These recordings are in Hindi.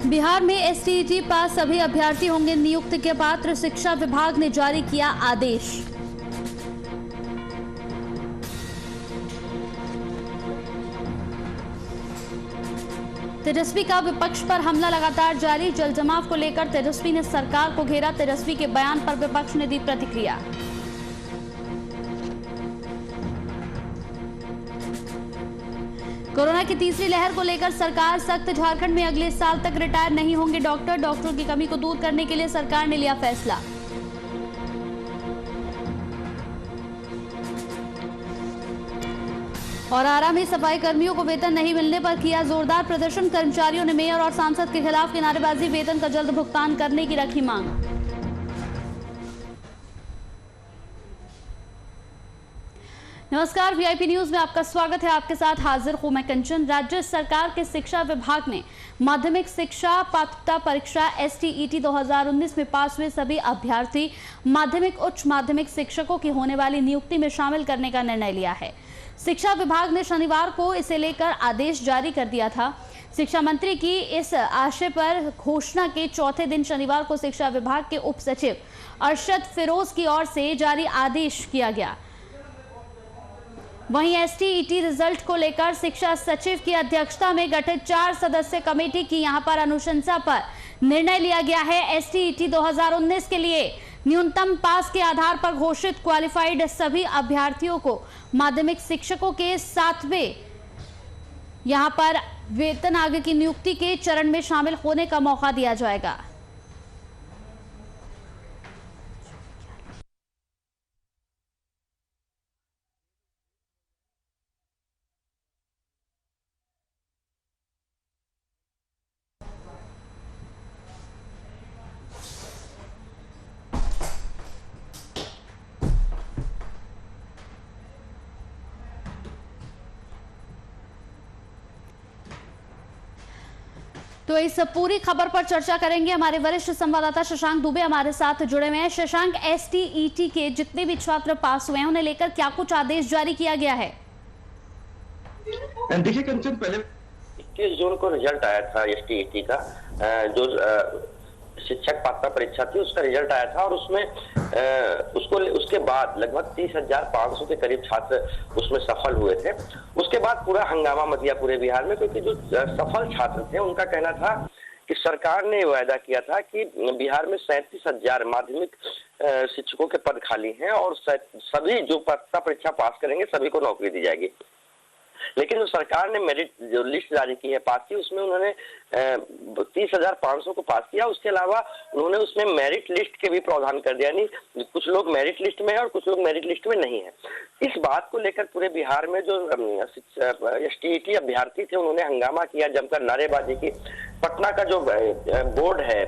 बिहार में एसटीईटी पास सभी अभ्यर्थी होंगे नियुक्ति के पात्र, शिक्षा विभाग ने जारी किया आदेश। तेजस्वी का विपक्ष पर हमला लगातार जारी, जल जमाव को लेकर तेजस्वी ने सरकार को घेरा, तेजस्वी के बयान पर विपक्ष ने दी प्रतिक्रिया। कोरोना की तीसरी लहर को लेकर सरकार सख्त, झारखंड में अगले साल तक रिटायर नहीं होंगे डॉक्टरों की कमी को दूर करने के लिए सरकार ने लिया फैसला। और आरा में सफाई कर्मियों को वेतन नहीं मिलने पर किया जोरदार प्रदर्शन, कर्मचारियों ने मेयर और सांसद के खिलाफ की नारेबाजी, वेतन का जल्द भुगतान करने की रखी मांग। नमस्कार, वीआईपी न्यूज में आपका स्वागत है। आपके साथ हाजिर हूं मैं कंचन। राज्य सरकार के शिक्षा विभाग ने माध्यमिक शिक्षा पात्रता परीक्षा एसटीईटी 2019 में पास हुए सभी अभ्यर्थी माध्यमिक उच्च माध्यमिक शिक्षकों की होने वाली नियुक्ति में शामिल करने का निर्णय लिया है। शिक्षा विभाग ने शनिवार को इसे लेकर आदेश जारी कर दिया था। शिक्षा मंत्री की इस आशय पर घोषणा के चौथे दिन शनिवार को शिक्षा विभाग के उप सचिव अरशद फिरोज की ओर से जारी आदेश किया गया। वहीं एसटीईटी रिजल्ट को लेकर शिक्षा सचिव की अध्यक्षता में गठित 4 सदस्यीय कमेटी की यहां पर अनुशंसा पर निर्णय लिया गया है। एसटीईटी 2019 के लिए न्यूनतम पास के आधार पर घोषित क्वालिफाइड सभी अभ्यर्थियों को माध्यमिक शिक्षकों के 7वें यहां पर वेतन आयोग की नियुक्ति के चरण में शामिल होने का मौका दिया जाएगा। तो इस पूरी खबर पर चर्चा करेंगे। हमारे वरिष्ठ संवाददाता शशांक दुबे हमारे साथ जुड़े हुए हैं। शशांक, एसटीईटी के जितने भी छात्र पास हुए हैं उन्हें लेकर क्या कुछ आदेश जारी किया गया है? देखिए कंचन, पहले 21 जून को रिजल्ट आया था एसटीईटी का, जो शिक्षक पात्रता परीक्षा थी उसका रिजल्ट आया था और उसमें उसके बाद लगभग 30,500 के करीब छात्र उसमें सफल हुए थे। उसके बाद पूरा हंगामा मच गया पूरे बिहार में, क्योंकि जो सफल छात्र थे उनका कहना था कि सरकार ने वायदा किया था कि बिहार में 37,000 माध्यमिक शिक्षकों के पद खाली हैं और सभी जो पात्रता परीक्षा पास करेंगे सभी को नौकरी दी जाएगी। लेकिन जो सरकार ने मेरिट जो लिस्ट जारी की है पास की, उसमें उन्होंने 30,500 को पास किया। उसके अलावा उन्होंने उसमें मेरिट लिस्ट के भी प्रावधान कर दिया, यानी कुछ लोग मेरिट लिस्ट में है और कुछ लोग मेरिट लिस्ट में नहीं है। इस बात को लेकर पूरे बिहार में जो एसटीईटी अभ्यर्थी थे उन्होंने हंगामा किया, जमकर नारेबाजी की। पटना का जो बोर्ड है,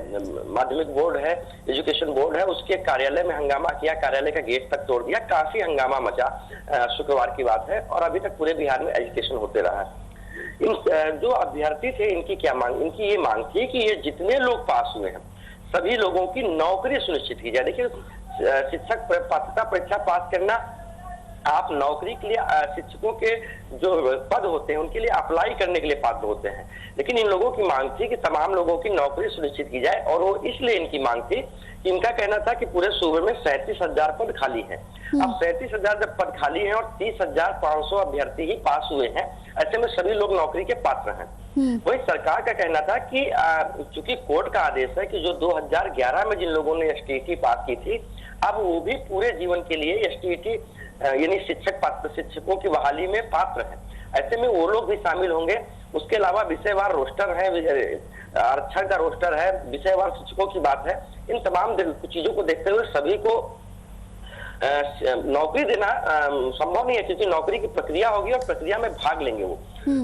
माध्यमिक बोर्ड है, एजुकेशन बोर्ड है, उसके कार्यालय में हंगामा किया, कार्यालय का गेट तक तोड़ दिया। काफी हंगामा मचा, शुक्रवार की बात है, और अभी तक पूरे बिहार में एजुकेशन होते रहा। इन जो अभ्यर्थी थे इनकी क्या मांग, इनकी ये मांग थी कि ये जितने लोग पास हुए हैं सभी लोगों की नौकरी सुनिश्चित की जाए। देखिए, शिक्षक पात्रता परीक्षा पास करना, आप नौकरी के लिए शिक्षकों के जो पद होते हैं उनके लिए अप्लाई करने के लिए पात्र होते हैं, लेकिन इन लोगों की मांग थी कि तमाम लोगों की नौकरी सुनिश्चित की जाए। और वो इसलिए इनकी मांग थी कि इनका कहना था कि पूरे सूबे में 37,000 पद खाली हैं। अब 37,000 जब पद खाली हैं और 30,500 अभ्यर्थी ही पास हुए हैं, ऐसे में सभी लोग नौकरी के पात्र हैं। वही सरकार का कहना था कि चूंकि कोर्ट का आदेश है कि जो 2011 में जिन लोगों ने एसटीईटी पास की थी, अब वो भी पूरे जीवन के लिए एसटीईटी यानी शिक्षकों की बहाली में पात्र है। ऐसे में वो लोग भी शामिल होंगे। उसके अलावा विषयवार रोस्टर है, आरक्षण का रोस्टर है, विषयवार शिक्षकों की बात है। इन तमाम चीजों को देखते हुए सभी को नौकरी देना संभव नहीं है, क्योंकि नौकरी की प्रक्रिया होगी और प्रक्रिया में भाग लेंगे वो।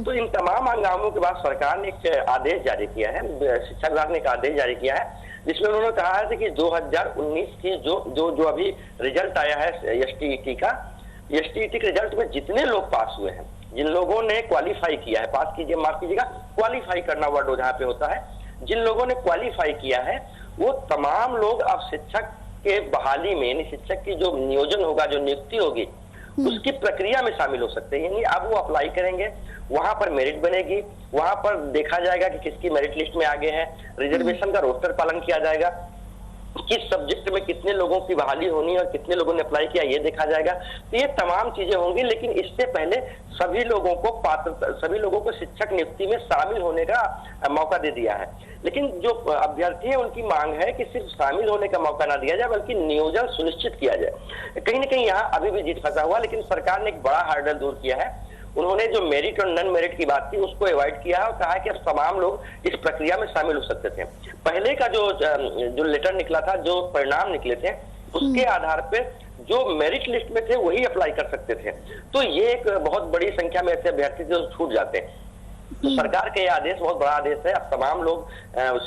तो इन तमाम हंगामों के बाद सरकार ने एक आदेश जारी किया है, शिक्षा विभाग ने एक आदेश जारी किया है, जिसमें उन्होंने कहा है कि 2019 की जो अभी रिजल्ट आया है एसटीईटी का, एसटीईटी के रिजल्ट में जितने लोग पास हुए हैं, जिन लोगों ने क्वालिफाई किया है, पास कीजिए माफ कीजिएगा, क्वालिफाई करना वर्ड जहाँ पे होता है, जिन लोगों ने क्वालिफाई किया है वो तमाम लोग अब शिक्षक के बहाली में, यानी शिक्षक की जो नियोजन होगा, जो नियुक्ति होगी, उसकी प्रक्रिया में शामिल हो सकते हैं। यानी अब वो अप्लाई करेंगे, वहां पर मेरिट बनेगी, वहां पर देखा जाएगा कि किसकी मेरिट लिस्ट में आगे है, रिजर्वेशन का रोस्टर पालन किया जाएगा, किस सब्जेक्ट में कितने लोगों की बहाली होनी है और कितने लोगों ने अप्लाई किया ये देखा जाएगा। तो ये तमाम चीजें होंगी, लेकिन इससे पहले सभी लोगों को शिक्षक नियुक्ति में शामिल होने का मौका दे दिया है। लेकिन जो अभ्यर्थी है उनकी मांग है कि सिर्फ शामिल होने का मौका ना दिया जाए बल्कि नियोजन सुनिश्चित किया जाए। कहीं ना कहीं यहाँ अभी भी जीत फंसा हुआ, लेकिन सरकार ने एक बड़ा हार्डल दूर किया है। उन्होंने जो मेरिट और नॉन मेरिट की बात थी उसको अवॉइड किया है और कहा है कि अब तमाम लोग इस प्रक्रिया में शामिल हो सकते थे। पहले का जो लेटर निकला था, जो परिणाम निकले थे, उसके आधार पे जो मेरिट लिस्ट में थे वही अप्लाई कर सकते थे। तो ये एक बहुत बड़ी संख्या में ऐसे अभ्यर्थी जो छूट जाते हैं। तो सरकार का यह आदेश बहुत बड़ा आदेश है। अब तमाम लोग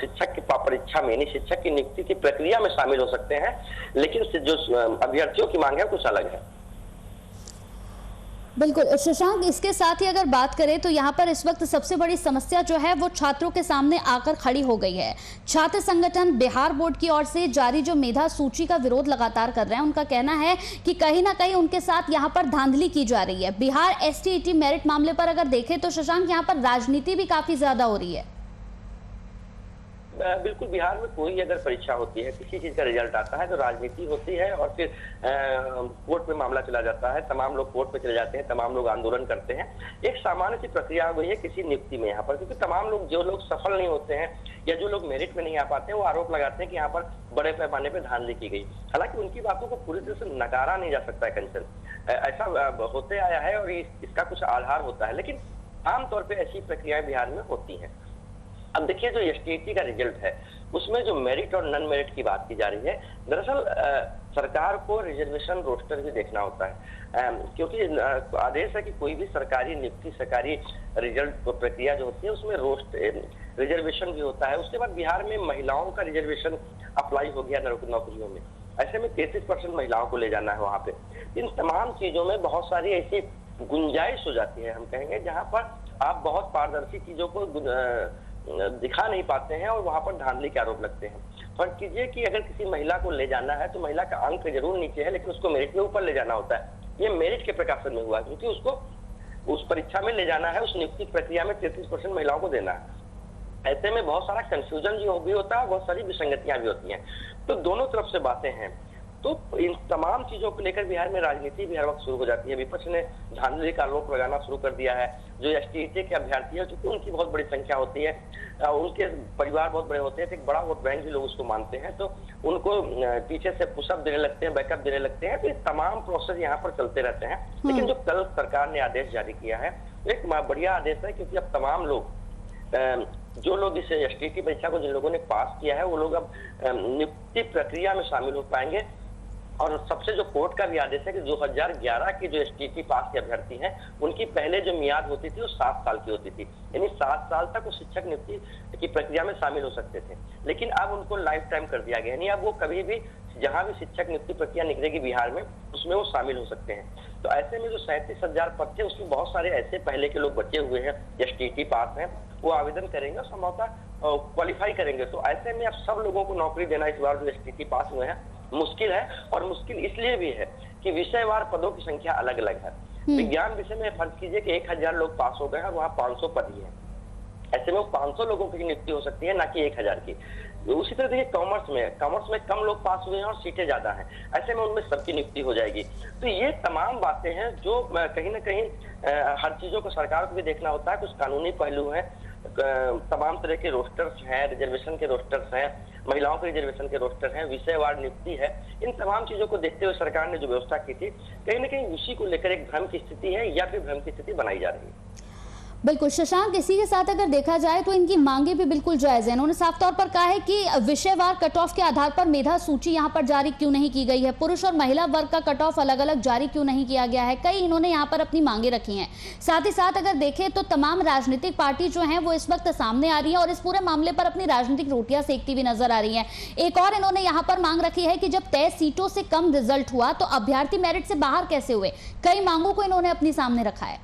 शिक्षक की परीक्षा में यानी शिक्षक की नियुक्ति की प्रक्रिया में शामिल हो सकते हैं, लेकिन जो अभ्यर्थियों की मांग है कुछ अलग है। बिल्कुल शशांक, इसके साथ ही अगर बात करें तो यहाँ पर इस वक्त सबसे बड़ी समस्या जो है वो छात्रों के सामने आकर खड़ी हो गई है। छात्र संगठन बिहार बोर्ड की ओर से जारी जो मेधा सूची का विरोध लगातार कर रहे हैं, उनका कहना है कि कहीं ना कहीं उनके साथ यहाँ पर धांधली की जा रही है। बिहार STET मेरिट मामले पर अगर देखें तो शशांक, यहाँ पर राजनीति भी काफी ज्यादा हो रही है। बिल्कुल, बिहार में कोई अगर परीक्षा होती है, किसी चीज का रिजल्ट आता है तो राजनीति होती है और फिर कोर्ट में मामला चला जाता है, तमाम लोग कोर्ट में चले जाते हैं, तमाम लोग आंदोलन करते हैं। एक सामान्य सी प्रक्रिया हो गई है किसी नियुक्ति में यहाँ पर, क्योंकि तमाम लोग, जो लोग सफल नहीं होते हैं या जो लोग मेरिट में नहीं आ पाते हैं, वो आरोप लगाते हैं कि यहाँ पर बड़े पैमाने पर धांधली की गई। हालांकि उनकी बातों को पूरी तरह से नकारा नहीं जा सकता है कंचन, ऐसा होते आया है और इसका कुछ आधार होता है, लेकिन आमतौर पर ऐसी प्रक्रियाएं बिहार में होती हैं। अब देखिए, जो STET का रिजल्ट है उसमें जो मेरिट और नॉन मेरिट की बात की जा रही है, दरअसल सरकार को रिजर्वेशन रोस्टर भी देखना होता है, क्योंकि आदेश है कि कोई भी सरकारी नियुक्ति, सरकारी रिजल्ट प्रक्रिया जो होती है उसमें रिजर्वेशन भी होता है। उसके बाद बिहार में महिलाओं का रिजर्वेशन अप्लाई हो गया नौकरियों में, ऐसे में 33% महिलाओं को ले जाना है वहां पे। इन तमाम चीजों में बहुत सारी ऐसी गुंजाइश हो जाती है, हम कहेंगे, जहां पर आप बहुत पारदर्शी चीजों को दिखा नहीं पाते हैं और वहां पर धांधली के आरोप लगते हैं। फर्क कीजिए कि अगर किसी महिला को ले जाना है तो महिला का अंक जरूर नीचे है, लेकिन उसको मेरिट में ऊपर ले जाना होता है। ये मेरिट के प्रकाशन में हुआ है, क्योंकि उसको उस परीक्षा में ले जाना है, उस नियुक्ति प्रक्रिया में 33% महिलाओं को देना है। ऐसे में बहुत सारा कंफ्यूजन भी होता है, बहुत सारी विसंगतियां भी होती हैं। तो दोनों तरफ से बातें हैं। तो इन तमाम चीजों को लेकर बिहार में राजनीति भी हर वक्त शुरू हो जाती है। विपक्ष ने धांधली का आरोप लगाना शुरू कर दिया है। जो STET के अभ्यर्थी है, क्योंकि उनकी बहुत बड़ी संख्या होती है, उनके परिवार बहुत बड़े होते हैं, तो एक बड़ा वोट बैंक भी लोग उसको मानते हैं, तो उनको पीछे से पुशअप देने लगते हैं, बैकअप देने लगते हैं। तो ये तमाम प्रोसेस यहाँ पर चलते रहते हैं। लेकिन जो कल सरकार ने आदेश जारी किया है, एक बढ़िया आदेश है, क्योंकि अब तमाम लोग, जो लोग इस STET परीक्षा को जिन लोगों ने पास किया है, वो लोग अब नियुक्ति प्रक्रिया में शामिल हो पाएंगे। और सबसे जो कोर्ट का भी आदेश है कि 2011 की जो STET पास के अभ्यर्थी हैं, उनकी पहले जो मियाद होती थी वो 7 साल की होती थी, यानी 7 साल तक वो शिक्षक नियुक्ति की प्रक्रिया में शामिल हो सकते थे। लेकिन अब उनको लाइफ टाइम कर दिया गया, यानी अब वो कभी भी जहां भी शिक्षक नियुक्ति प्रक्रिया निकलेगी बिहार में, उसमें वो शामिल हो सकते हैं। तो ऐसे में जो 37,000 पद थे, उसमें बहुत सारे ऐसे पहले के लोग बचे हुए हैं, STET पास हैं, वो आवेदन करेंगे और संभवतः क्वालिफाई करेंगे। तो ऐसे में अब सब लोगों को नौकरी देना इस बार जो STET पास हुए हैं मुश्किल है, और मुश्किल इसलिए भी है कि विषयवार पदों की संख्या अलग अलग है। विज्ञान विषय में फर्ज कीजिए कि 1000 लोग पास हो गए हैं और वहाँ 500 पद ही है। ऐसे में 500 लोगों की नियुक्ति हो सकती है, ना कि 1000 की। उसी तरह देखिए, कॉमर्स में कम लोग पास हुए हैं और सीटें ज्यादा हैं, ऐसे में उनमें सबकी नियुक्ति हो जाएगी। तो ये तमाम बातें हैं जो कहीं ना कहीं हर चीजों को सरकार को भी देखना होता है। कुछ कानूनी पहलू हैं, तमाम तरह के रोस्टर्स हैं, रिजर्वेशन के रोस्टर्स हैं, महिलाओं के रिजर्वेशन के रोस्टर हैं, विषयवार नियुक्ति है। इन तमाम चीजों को देखते हुए सरकार ने जो व्यवस्था की थी, कहीं ना कहीं उसी को लेकर एक भ्रम की स्थिति है या फिर भ्रम की स्थिति बनाई जा रही है। बिल्कुल शशांक, इसी के साथ अगर देखा जाए तो इनकी मांगे भी बिल्कुल जायज है। इन्होंने साफ तौर पर कहा है कि विषयवार कट ऑफ के आधार पर मेधा सूची यहां पर जारी क्यों नहीं की गई है, पुरुष और महिला वर्ग का कट ऑफ अलग अलग जारी क्यों नहीं किया गया है, कई इन्होंने यहां पर अपनी मांगे रखी हैं। साथ ही साथ अगर देखें तो तमाम राजनीतिक पार्टी जो है वो इस वक्त सामने आ रही है और इस पूरे मामले पर अपनी राजनीतिक रोटियां सेकती हुई नजर आ रही है। एक और इन्होंने यहाँ पर मांग रखी है कि जब तय सीटों से कम रिजल्ट हुआ तो अभ्यर्थी मेरिट से बाहर कैसे हुए। कई मांगों को इन्होंने अपने सामने रखा है।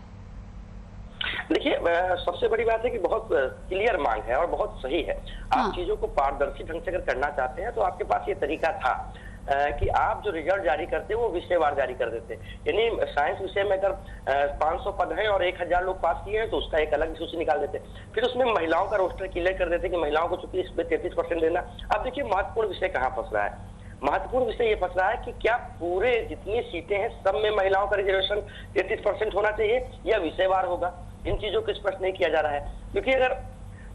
देखिए, सबसे बड़ी बात है कि बहुत क्लियर मांग है और बहुत सही है। आप चीजों को पारदर्शी ढंग से अगर करना चाहते हैं तो आपके पास ये तरीका था। कि आप जो रिजल्ट जारी करते हैं वो विषयवार जारी कर देते हैं। यानी साइंस विषय में अगर 500 पद है और 1000 लोग पास किए हैं तो उसका एक अलग सूची निकाल देते। फिर उसमें महिलाओं का रोस्टर क्लियर कर देते कि महिलाओं को चूंकि इसमें 33% देना। अब देखिए महत्वपूर्ण विषय कहाँ फंस रहा है। महत्वपूर्ण विषय ये फंस रहा है कि क्या पूरे जितनी सीटें हैं सब में महिलाओं का रिजर्वेशन 33% होना चाहिए या विषयवार होगा। इन चीजों को स्पष्ट नहीं किया जा रहा है, क्योंकि अगर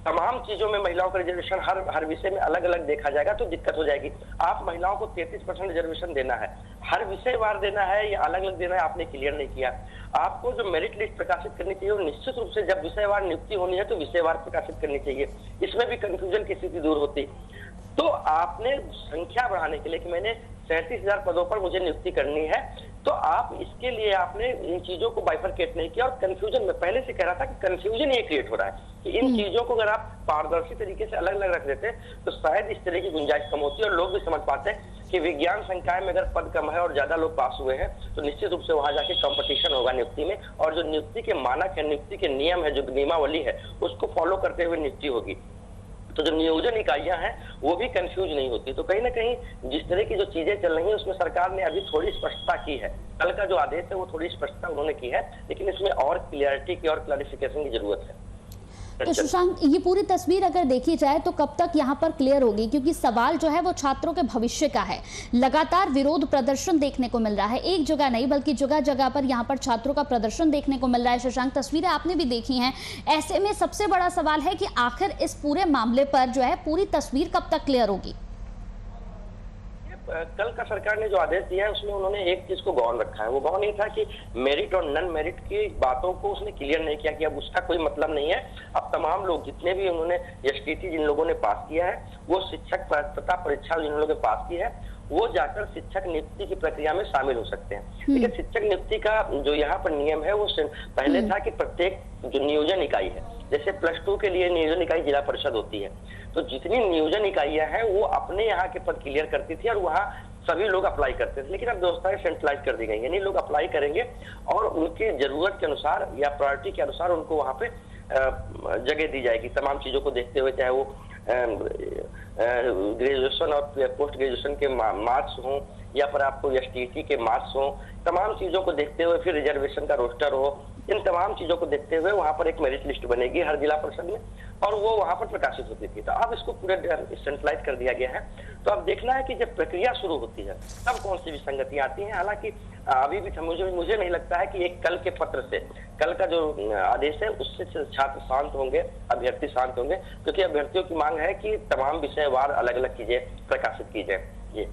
तमाम चीजों में महिलाओं का रिजर्वेशन हर विषय में अलग अलग देखा जाएगा तो दिक्कत हो जाएगी। आप महिलाओं को 33% रिजर्वेशन देना है, हर विषय वार देना है या अलग अलग देना है, आपने क्लियर नहीं किया। आपको जो मेरिट लिस्ट प्रकाशित करनी चाहिए वो निश्चित रूप से जब विषयवार नियुक्ति होनी है तो विषयवार प्रकाशित करनी चाहिए। इसमें भी कंफ्यूजन की स्थिति दूर होती। तो आपने संख्या बढ़ाने के लिए कि मैंने 37,000 पदों पर मुझे नियुक्ति करनी है, तो आप इसके लिए आपने इन चीजों को बाइफरकेट नहीं किया। और कंफ्यूजन में पहले से कह रहा था कि कंफ्यूजन ये क्रिएट हो रहा है कि इन चीजों को अगर आप पारदर्शी तरीके से अलग अलग रख देते तो शायद इस तरह की गुंजाइश कम होती और लोग भी समझ पाते हैं कि विज्ञान संकाय में अगर पद कम है और ज्यादा लोग पास हुए हैं तो निश्चित रूप से वहां जाके कंपटीशन होगा नियुक्ति में, और जो नियुक्ति के मानक है, नियुक्ति के नियम है, जो नियमावली है, उसको फॉलो करते हुए नियुक्ति होगी। तो जो नियोजन इकाइयां हैं वो भी कंफ्यूज नहीं होती। तो कहीं ना कहीं जिस तरह की जो चीजें चल रही हैं उसमें सरकार ने अभी थोड़ी स्पष्टता की है। कल का जो आदेश है वो थोड़ी स्पष्टता उन्होंने की है, लेकिन इसमें और क्लियरिटी की और क्लैरिफिकेशन की जरूरत है। तो शशांक, ये पूरी तस्वीर अगर देखी जाए तो कब तक यहाँ पर क्लियर होगी, क्योंकि सवाल जो है वो छात्रों के भविष्य का है। लगातार विरोध प्रदर्शन देखने को मिल रहा है, एक जगह नहीं बल्कि जगह जगह पर यहाँ पर छात्रों का प्रदर्शन देखने को मिल रहा है। शशांक, तस्वीरें आपने भी देखी हैं। ऐसे में सबसे बड़ा सवाल है कि आखिर इस पूरे मामले पर जो है पूरी तस्वीर कब तक क्लियर होगी। कल का सरकार ने जो आदेश दिया है उसमें उन्होंने एक चीज को गौन रखा है। वो गौन ये था कि मेरिट और नन मेरिट की बातों को उसने क्लियर नहीं किया कि अब उसका कोई मतलब नहीं है। अब तमाम लोग जितने भी उन्होंने एसटीटी जिन लोगों ने पास किया है, वो शिक्षक पात्रता परीक्षा जिन लोगों ने पास की है, वो जाकर शिक्षक नियुक्ति की प्रक्रिया में शामिल हो सकते हैं। लेकिन शिक्षक नियुक्ति का जो यहाँ पर नियम है वो पहले था कि प्रत्येक जो नियोजन इकाई है, जैसे +2 के लिए नियोजन इकाई जिला परिषद होती है, तो जितनी नियोजन इकाइयां हैं वो अपने यहाँ के पद क्लियर करती थी और वहाँ सभी लोग अप्लाई करते थे। लेकिन अब व्यवस्थाएं सेंट्रलाइज कर दी गई, यानी लोग अप्लाई करेंगे और उनकी जरूरत के अनुसार या प्रायोरिटी के अनुसार उनको वहाँ पे जगह दी जाएगी। तमाम चीजों को देखते हुए, चाहे वो ग्रेजुएशन और पोस्ट ग्रेजुएशन के मार्क्स हों या फिर आपको एसटीटी के मार्क्स हों, तमाम चीजों को देखते हुए फिर रिजर्वेशन का रोस्टर हो, इन तमाम चीजों को देखते हुए वहां पर एक मेरिट लिस्ट बनेगी हर जिला परिषद में और वो वहां पर प्रकाशित होती थी। तो अब इसको पूरे सेंट्रलाइज कर दिया गया है। तो अब देखना है कि जब प्रक्रिया शुरू होती है तब कौन सी विसंगतियां आती हैं। हालांकि अभी भी मुझे नहीं लगता है कि एक कल के पत्र से, कल का जो आदेश है उससे छात्र शांत होंगे, अभ्यर्थी शांत होंगे, क्योंकि अभ्यर्थियों की मांग है कि तमाम विषयवार अलग अलग चीजें प्रकाशित की जाए। ये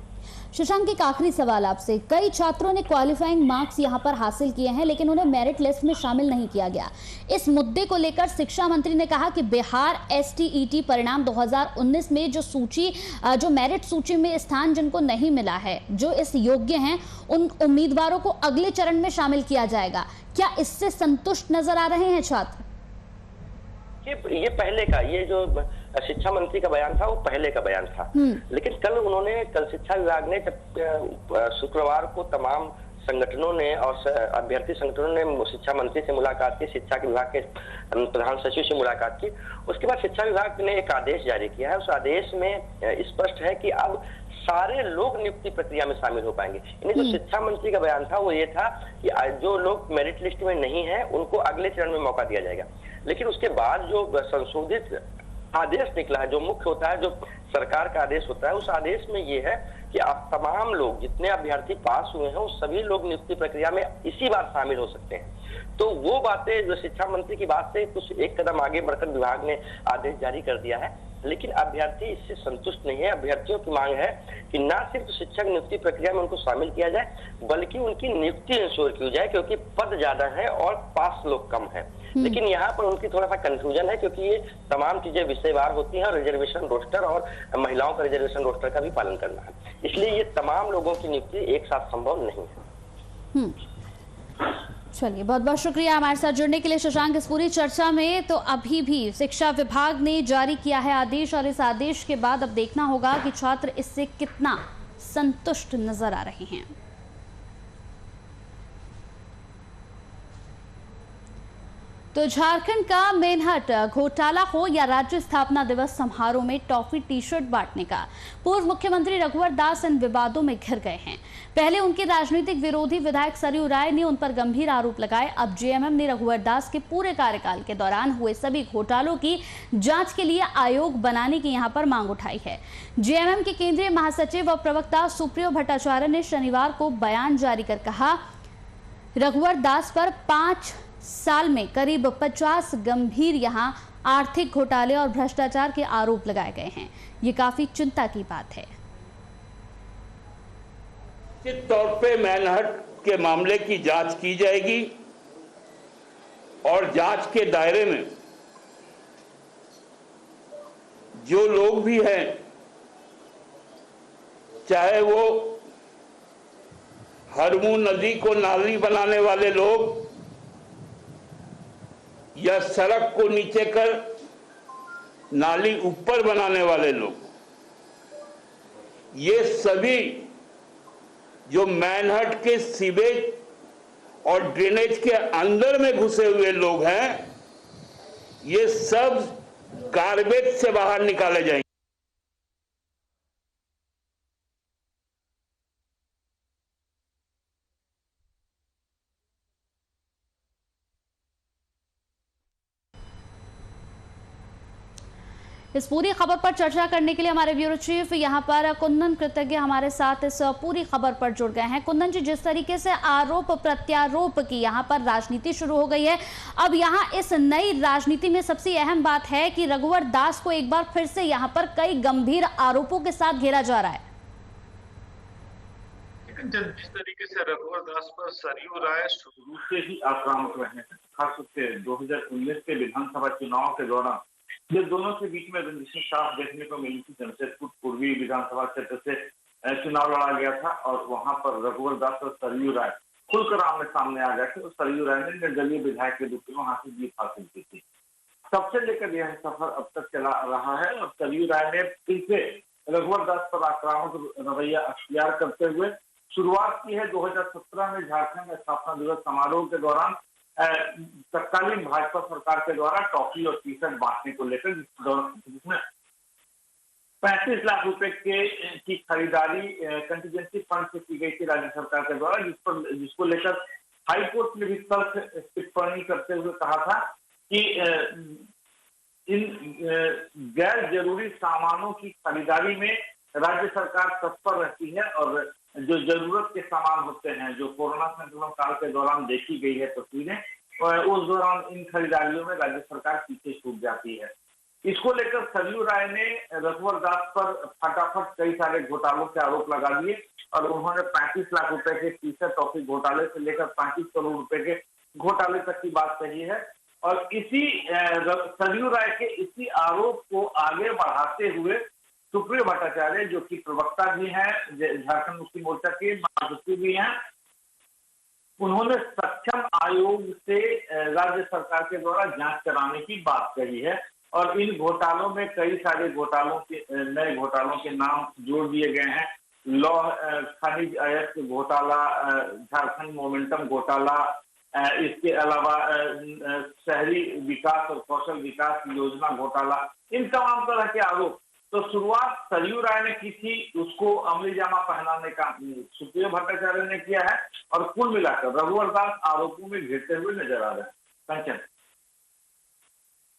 शशांक, एक आखिरी सवाल आपसे। कई छात्रों ने क्वालिफाइंग मार्क्स यहां पर हासिल किए हैं लेकिन उन्हें मेरिट लिस्ट में शामिल नहीं किया गया। इस मुद्दे को लेकर शिक्षा मंत्री ने कहा कि बिहार STET परिणाम 2019 में जो मेरिट सूची में स्थान जिनको नहीं मिला है, जो इस योग्य हैं, उन उम्मीदवारों को अगले चरण में शामिल किया जाएगा। क्या इससे संतुष्ट नजर आ रहे हैं छात्र? ये पहले का, ये जो शिक्षा मंत्री का बयान था वो पहले का बयान था। लेकिन कल शिक्षा विभाग ने जब शुक्रवार को तमाम संगठनों ने और अभ्यर्थी संगठनों ने शिक्षा मंत्री से मुलाकात की, शिक्षा विभाग के प्रधान सचिव से मुलाकात की, उसके बाद शिक्षा विभाग ने एक आदेश जारी किया है। उस आदेश में स्पष्ट है कि अब सारे लोग नियुक्ति प्रक्रिया में शामिल हो पाएंगे। यानी जो शिक्षा मंत्री का बयान था वो ये था कि जो लोग मेरिट लिस्ट में नहीं है उनको अगले चरण में मौका दिया जाएगा। लेकिन उसके बाद जो संशोधित आदेश निकला है, जो मुख्य होता है, जो सरकार का आदेश होता है, उस आदेश में ये है कि आप तमाम लोग जितने अभ्यर्थी पास हुए हैं वो सभी लोग नियुक्ति प्रक्रिया में इसी बार शामिल हो सकते हैं। तो वो बातें जो शिक्षा मंत्री की बात से कुछ एक कदम आगे बढ़कर विभाग ने आदेश जारी कर दिया है। लेकिन अभ्यर्थी इससे संतुष्ट नहीं है। अभ्यर्थियों की मांग है कि न सिर्फ शिक्षक नियुक्ति प्रक्रिया में उनको शामिल किया जाए बल्कि उनकी नियुक्ति इंश्योर की जाए, क्योंकि पद ज्यादा है और पास लोग कम है। लेकिन यहाँ पर उनकी थोड़ा सा कंफ्यूजन है, क्योंकि ये तमाम चीजें विषयवार होती हैं और रिजर्वेशन रोस्टर और महिलाओं का रिजर्वेशन रोस्टर का भी पालन करना है, इसलिए ये तमाम लोगों की नियुक्ति एक साथ संभव नहीं है। चलिए, बहुत बहुत शुक्रिया हमारे साथ जुड़ने के लिए शशांक इस पूरी चर्चा में। तो अभी भी शिक्षा विभाग ने जारी किया है आदेश और इस आदेश के बाद अब देखना होगा कि छात्र इससे कितना संतुष्ट नजर आ रहे हैं। तो झारखंड का मेनहट घोटाला हो या राज्य स्थापना दिवस समारोह में टॉफी टी शर्ट बांटने का, पूर्व मुख्यमंत्री रघुवर दास इन विवादों में घिर गए हैं। पहले उनके राजनीतिक विरोधी विधायक सरयू राय ने उन पर गंभीर आरोप लगाए। अब जेएमएम ने रघुवर दास के पूरे कार्यकाल के दौरान हुए सभी घोटालों की जांच के लिए आयोग बनाने की यहां पर मांग उठाई है। जेएमएम के केंद्रीय महासचिव और प्रवक्ता सुप्रियो भट्टाचार्य ने शनिवार को बयान जारी कर कहा, रघुवर दास पर 5 साल में करीब 50 गंभीर यहां आर्थिक घोटाले और भ्रष्टाचार के आरोप लगाए गए हैं। ये काफी चिंता की बात है। निश्चित तौर पे मैनहट के मामले की जांच की जाएगी और जांच के दायरे में जो लोग भी हैं, चाहे वो हरमू नदी को नाली बनाने वाले लोग या सड़क को नीचे कर नाली ऊपर बनाने वाले लोग, ये सभी जो मैनहट के सीवेज और ड्रेनेज के अंदर में घुसे हुए लोग हैं, ये सब गार्बेज से बाहर निकाले जाएंगे। इस पूरी खबर पर चर्चा करने के लिए हमारे ब्यूरो चीफ यहां पर कुंदन कृतज्ञ हमारे साथ इस पूरी खबर पर जुड़ गए हैं। कुंदन जी, जिस तरीके से आरोप प्रत्यारोप की यहां पर राजनीति शुरू हो गई है, अब यहां इस नई राजनीति में सबसे अहम बात है कि रघुवर दास को एक बार फिर से यहां पर कई गंभीर आरोपों के साथ घेरा जा रहा है। जिस तरीके से रघुवर दास पर सरयू राय शुरू से ही आक्रामक रहे हैं, खासतौर से 2019 के विधानसभा चुनाव के दौरान जब दोनों के बीच में रंजिशें साफ देखने को मिली थी। जमशेदपुर पूर्वी विधानसभा क्षेत्र से चुनाव लड़ा गया था और वहां पर रघुवर दास और सरयू राय खुलकर आमने सामने आ गए थे और सरयू राय ने निर्दलीय विधायक के रूप में वहां से जीत हासिल की थी। तब से लेकर यह सफर अब तक चला रहा है और सरयू राय ने फिर से रघुवर दास पर आक्रामक रवैया अख्तियार करते हुए शुरुआत की है। 2017 में झारखंड स्थापना दिवस समारोह के दौरान तत्कालीन भाजपा सरकार के द्वारा टॉफी और टी शर्ट बांटने को लेकर, जिसमें 35 लाख रुपए की खरीदारी कंटीजेंसी फंड से की गई थी राज्य सरकार के द्वारा, जिसको लेकर हाईकोर्ट ने भी तल्ख टिप्पणी करते हुए कहा था कि इन गैर जरूरी सामानों की खरीदारी में राज्य सरकार तत्पर रहती है और जो जरूरत के सामान होते हैं, जो कोरोना संक्रमण काल के दौरान देखी गई है तस्वीरें, उस दौरान इन खरीदारियों में राज्य सरकार पीछे छूट जाती है। इसको लेकर सरयू राय ने रघुवर दास पर फटाफट कई सारे घोटालों के आरोप लगा दिए और उन्होंने 35 लाख रुपए के टी शर्ट टॉफी घोटाले से लेकर 35 करोड़ रुपए के घोटाले तक की बात कही है। और इसी सरयू राय के इसी आरोप को आगे बढ़ाते हुए सुप्रियो भट्टाचार्य, जो कि प्रवक्ता भी हैं झारखंड मुक्ति मोर्चा के, महासचिव भी हैं, उन्होंने सक्षम आयोग से राज्य सरकार के द्वारा जांच कराने की बात कही है और इन घोटालों में कई सारे नए घोटालों के नाम जोड़ दिए गए हैं। लौह खनिज अयस्क घोटाला, झारखंड मोमेंटम घोटाला, इसके अलावा शहरी विकास और कौशल विकास योजना घोटाला, इन तमाम तरह के आरोप। तो शुरुआत सरयू राय ने की थी, उसको अमली जामा पहनाने का सुप्रियो भट्टाचार्य ने किया है और कुल मिलाकर रघुवर दास आरोपों में घिरते हुए नजर आ रहे हैं। कंचन,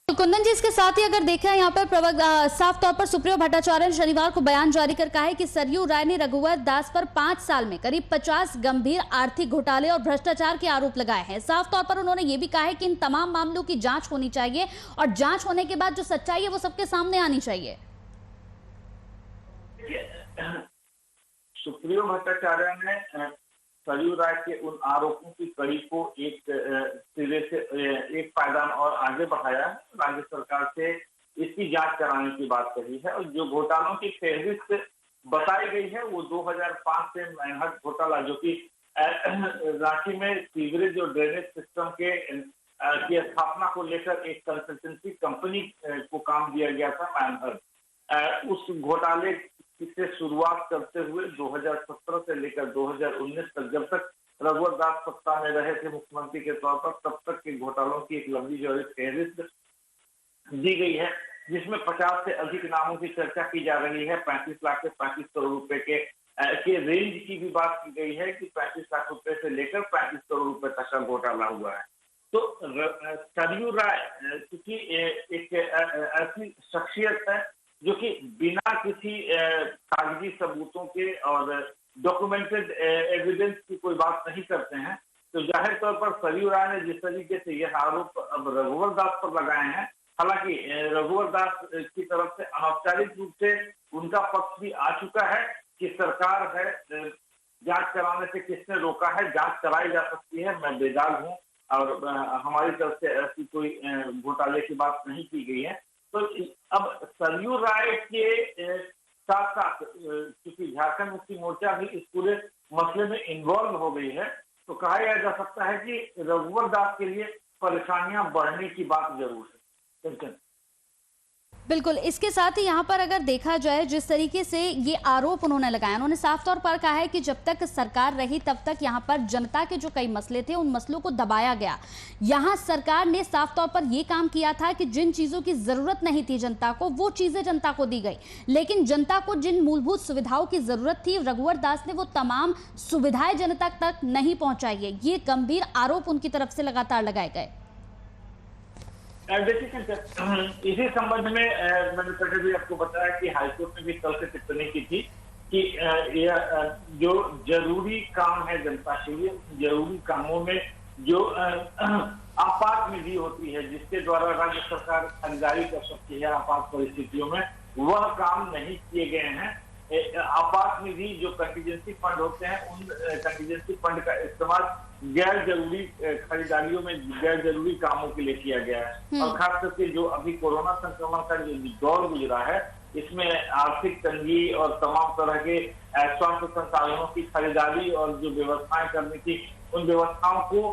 तो कुंदन जी, इसके साथ ही अगर देखें यहाँ पर साफ तौर पर सुप्रियो भट्टाचार्य ने शनिवार को बयान जारी कर कहा है कि सरयू राय ने रघुवर दास पर 5 साल में करीब 50 गंभीर आर्थिक घोटाले और भ्रष्टाचार के आरोप लगाए हैं। साफ तौर पर उन्होंने ये भी कहा है कि इन तमाम मामलों की जांच होनी चाहिए और जांच होने के बाद जो सच्चाई है वो सबके सामने आनी चाहिए। सुप्रियो भट्टाचार्य ने सरयू राय के उन आरोपों की कड़ी को एक सिरे से एक पायदान और आगे बढ़ाया है। राज्य सरकार से इसकी जांच कराने की बात कही है और जो घोटालों की फहरिस्त बताई गई है वो 2005 से मैनहट घोटाला, जो कि रांची में सीवरेज और ड्रेनेज सिस्टम की स्थापना को लेकर एक कंसल्टेंसी कंपनी को काम दिया गया था मैनहट, उस घोटाले से शुरुआत करते हुए 2017 से लेकर 2019 तक, जब तक रघुवर दास सत्ता में रहे थे मुख्यमंत्री के तौर पर, तब तक के घोटालों की एक लंबी चौड़ी फहरिस्त दी गई है, जिसमें 50 से अधिक नामों की चर्चा की जा रही है। 35 लाख से 35 करोड़ रुपए के रेंज की भी बात की गई है कि 35 लाख रुपए से लेकर 35 करोड़ रुपए तक का घोटाला हुआ है। तो सरयू राय क्योंकि एक ऐसी शख्सियत है जो कि बिना किसी कागजी सबूतों के और डॉक्यूमेंटेड एविडेंस की कोई बात नहीं करते हैं, तो जाहिर तौर पर सरयू राय ने जिस तरीके से यह आरोप अब रघुवर दास पर लगाए हैं, हालांकि रघुवर दास की तरफ से अनौपचारिक रूप से उनका पक्ष भी आ चुका है कि सरकार है, जांच कराने से किसने रोका है, जांच कराई जा सकती है, मैं बेदाग हूं और हमारी तरफ से ऐसी कोई घोटाले की बात नहीं की गई है। तो अब सरयू राय के साथ साथ क्योंकि झारखंड मुक्ति मोर्चा भी इस पूरे मसले में इन्वॉल्व हो गई है, तो कहा जा सकता है कि रघुवर दास के लिए परेशानियां बढ़ने की बात जरूर है। बिल्कुल, इसके साथ ही यहाँ पर अगर देखा जाए जिस तरीके से ये आरोप उन्होंने लगाया, उन्होंने साफ तौर पर कहा है कि जब तक सरकार रही तब तक यहाँ पर जनता के जो कई मसले थे उन मसलों को दबाया गया। यहाँ सरकार ने साफ तौर पर ये काम किया था कि जिन चीजों की जरूरत नहीं थी जनता को, वो चीजें जनता को दी गई, लेकिन जनता को जिन मूलभूत सुविधाओं की जरूरत थी रघुवर दास ने वो तमाम सुविधाएं जनता तक नहीं पहुंचाई है। ये गंभीर आरोप उनकी तरफ से लगातार लगाए गए। देखिए, इसी संबंध में मैंने पहले भी आपको बताया कि हाईकोर्ट ने भी कल से टिप्पणी की थी कि यह जो जरूरी काम है जनता के लिए, जरूरी कामों में जो आपात निधि होती है जिसके द्वारा राज्य सरकार खरीदारी कर सकती है आपात परिस्थितियों में, वह काम नहीं किए गए हैं। आपात निधि जो कंटीजेंसी फंड होते हैं, उन कंटीजेंसी फंड का इस्तेमाल गैर जरूरी खरीदारियों में गैर जरूरी कामों के लिए किया गया है। और खास करके जो अभी कोरोना संक्रमण का जो दौर गुजरा है, इसमें आर्थिक तंगी और तमाम तरह के स्वास्थ्य संसाधनों की खरीदारी और जो व्यवस्थाएं करनी थी, उन व्यवस्थाओं को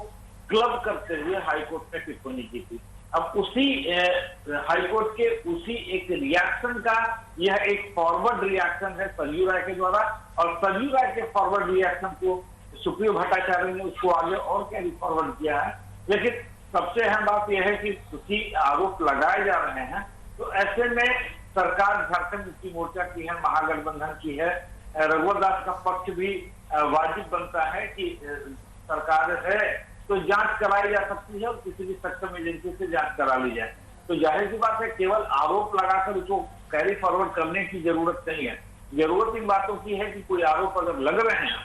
क्लब करते हुए हाईकोर्ट ने टिप्पणी की थी। अब उसी हाईकोर्ट के उसी एक रिएक्शन का यह एक फॉरवर्ड रिएक्शन है सरयू राय के द्वारा, और सरयू राय के फॉरवर्ड रिएक्शन को सुप्रियो भट्टाचार्य ने उसको आगे और क्या फॉरवर्ड किया है। लेकिन सबसे अहम बात यह है कि चूंकि आरोप लगाए जा रहे हैं, तो ऐसे में सरकार झारखंड मुक्ति मोर्चा की है, महागठबंधन की है, रघुवर दास का पक्ष भी वाजिब बनता है कि सरकार है तो जांच कराई जा सकती है और किसी भी सक्षम एजेंसी से जांच करा ली जाए। तो जाहिर सी बात है, केवल आरोप लगाकर उसको कैरी फॉरवर्ड करने की जरूरत नहीं है। जरूरत इन बातों की है कि कोई आरोप अगर लग रहे हैं,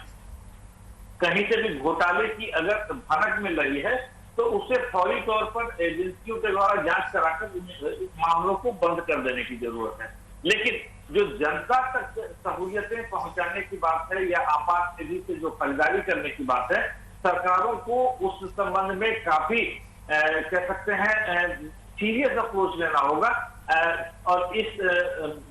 कहीं से भी घोटाले की अगर भनक मिल रही है, तो उसे फौरी तौर पर एजेंसियों के द्वारा जांच कराकर मामलों को बंद कर देने की जरूरत है। लेकिन जो जनता तक सहूलियतें पहुंचाने की बात है या आपात निधि से जो खरीदारी करने की बात है, सरकारों को उस संबंध में काफी कह सकते हैं सीरियस अप्रोच लेना होगा और इस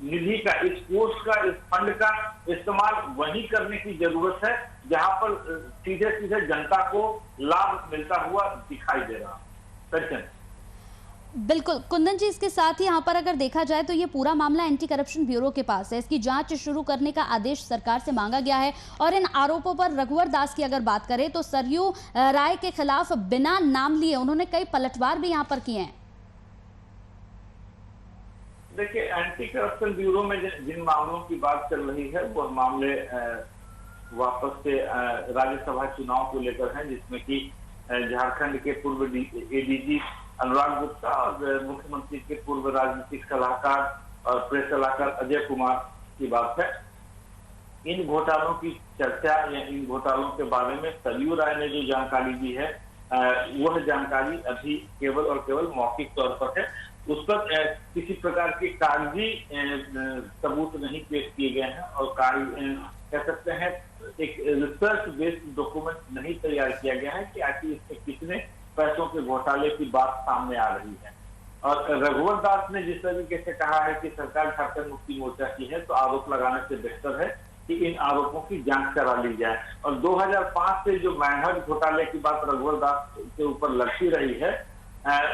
निधि का, इस कोष का, इस फंड का इस्तेमाल वही करने की जरूरत है जहां पर सीधे सीधे जनता को लाभ मिलता हुआ दिखाई दे रहा है। बिल्कुल कुंदन जी, इसके साथ ही यहाँ पर अगर देखा जाए तो ये पूरा मामला एंटी करप्शन ब्यूरो के पास है। इसकी जांच शुरू करने का आदेश सरकार से मांगा गया है और इन आरोपों पर रघुवर दास की अगर बात करें तो सरयू राय के खिलाफ बिना नाम लिए उन्होंने कई पलटवार भी यहाँ पर किए हैं। देखिए, एंटी करप्शन ब्यूरो में जिन मामलों की बात चल रही है वह मामले वापस से राज्यसभा चुनाव को लेकर हैं, जिसमें कि झारखंड के पूर्व एडीजी अनुराग गुप्ता और मुख्यमंत्री के पूर्व राजनीतिक सलाहकार और प्रेस सलाहकार अजय कुमार की बात है। इन घोटालों की चर्चा या इन घोटालों के बारे में सरयू राय ने जो जानकारी दी है, वह जानकारी अभी केवल और केवल मौखिक तौर पर है। उस पर किसी प्रकार के कागजी सबूत नहीं पेश किए गए हैं और कह सकते हैं एक रिसर्च बेस्ड डॉक्यूमेंट नहीं तैयार किया गया है कि आखिर इसमें कितने पैसों के घोटाले की बात सामने आ रही है। और रघुवर दास ने जिस तरीके से कहा है कि सरकार झारखंड मुक्ति मोर्चा की है, तो आरोप लगाने से बेहतर है कि इन आरोपों की जांच करा ली जाए। और 2005 से जो मैनहर्ड घोटाले की बात रघुवर दास के ऊपर लगती रही है,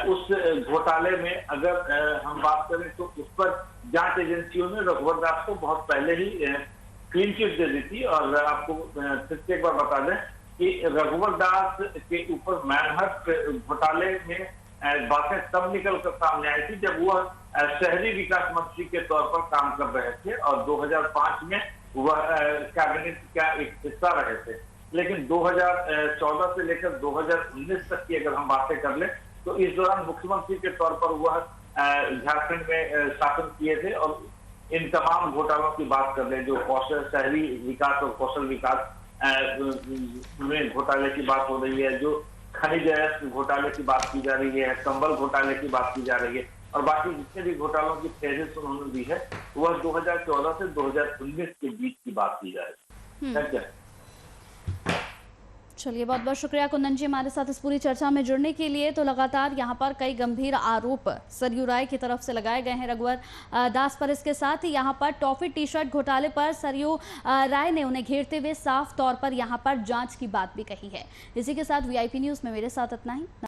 उस घोटाले में अगर हम बात करें तो उस पर जांच एजेंसियों ने रघुवर दास को बहुत पहले ही क्लीन चिट दे दी थी। और आपको फिर से एक बार बता दें कि रघुवर दास के ऊपर मैनहट्ट घोटाले में बातें तब निकल कर सामने आई थी जब वह शहरी विकास मंत्री के तौर पर काम कर रहे थे और 2005 में वह कैबिनेट का एक हिस्सा रहे थे। लेकिन 2014 से लेकर 2019 तक की अगर हम बातें कर ले तो इस दौरान मुख्यमंत्री के तौर पर वह झारखंड में शासन किए थे और इन तमाम घोटालों की बात कर ले, जो कौशल शहरी विकास और कौशल विकास में घोटाले की बात हो रही है, जो खनिज घोटाले की बात की जा रही है, कंबल घोटाले की बात की जा रही है और बाकी जितने भी घोटालों की फेजेस उन्होंने दी है वह 2014 से 2019 के बीच की बात की जा रही है। Thank you. चलिए, बहुत बहुत शुक्रिया कुंदन जी हमारे साथ इस पूरी चर्चा में जुड़ने के लिए। तो लगातार यहाँ पर कई गंभीर आरोप सरयू राय की तरफ से लगाए गए हैं रघुवर दास पर। इसके साथ ही यहाँ पर टॉफी टी शर्ट घोटाले पर सरयू राय ने उन्हें घेरते हुए साफ तौर पर यहाँ पर जांच की बात भी कही है। इसी के साथ VIP न्यूज़ में मेरे साथ इतना ही।